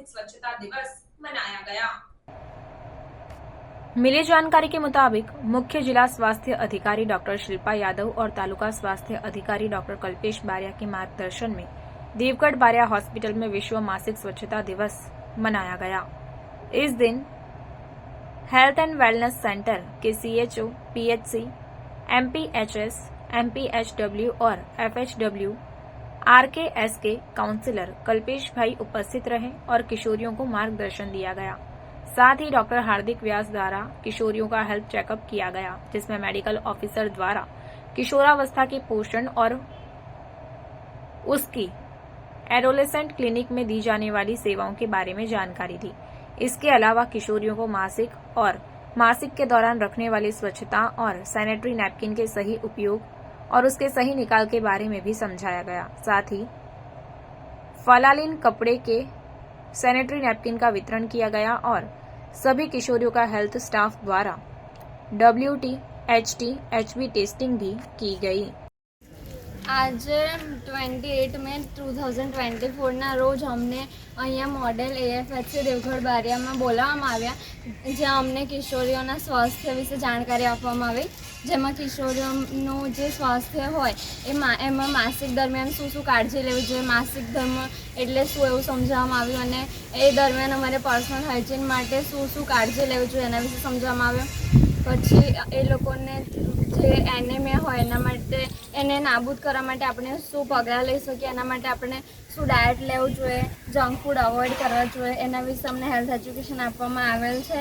स्वच्छता दिवस मनाया गया। मिली जानकारी के मुताबिक मुख्य जिला स्वास्थ्य अधिकारी डॉक्टर शिल्पा यादव और तालुका स्वास्थ्य अधिकारी डॉक्टर कल्पेश बारिया के मार्गदर्शन में देवगढ़ बारिया हॉस्पिटल में विश्व मासिक स्वच्छता दिवस मनाया गया। इस दिन हेल्थ एंड वेलनेस सेंटर के सीएचओ, पीएचसी, एमपीएचएस, एमपीएचडब्ल्यू और एफएचडब्ल्यू आरकेएस के काउंसलर कल्पेश भाई उपस्थित रहे और किशोरियों को मार्गदर्शन दिया गया। साथ ही डॉक्टर हार्दिक व्यास द्वारा किशोरियों का हेल्थ चेकअप किया गया, जिसमें मेडिकल ऑफिसर द्वारा किशोरावस्था के पोषण और उसकी एडोलेसेंट क्लिनिक में दी जाने वाली सेवाओं के बारे में जानकारी दी। इसके अलावा किशोरियों को मासिक और मासिक के दौरान रखने वाली स्वच्छता और सैनिटरी नैपकिन के सही उपयोग और उसके सही निकाल के बारे में भी समझाया गया। साथ ही फलालीन कपड़े के सैनिटरी नैपकिन का वितरण किया गया और सभी किशोरियों का हेल्थ स्टाफ द्वारा WT, HT, HB टेस्टिंग भी की गई। आज 28 में 2024 रोज हमने अँ मॉडल AFHC દેવગઢ બારિયામાં બોલાવવામાં આવ્યા, જ્યાં અમને કિશોરીઓના સ્વાસ્થ્ય વિશે જાણકારી આપવામાં આવી, જેમાં કિશોરીઓનું જે સ્વાસ્થ્ય હોય એમાં માસિક દરમિયાન શું કાળજી લેવી જોઈએ, માસિક ધર્મ એટલે શું એવું સમજાવવામાં આવ્યું અને એ દરમિયાન અમારે પર્સનલ હાઇજીન માટે શું કાળજી લેવી જોઈએ એના વિશે સમજાવવામાં આવ્યું। પછી એ લોકોને જે એનેમિયા હોય એના માટે એને નાબૂદ કરવા માટે આપણે શું પગલાં લઈ શકીએ, એના માટે આપણે શું ડાયટ લેવું જોઈએ, જંક ફૂડ અવોઇડ કરવા જોઈએ, એના વિશે અમને હેલ્થ એજ્યુકેશન આપવામાં આવેલ છે।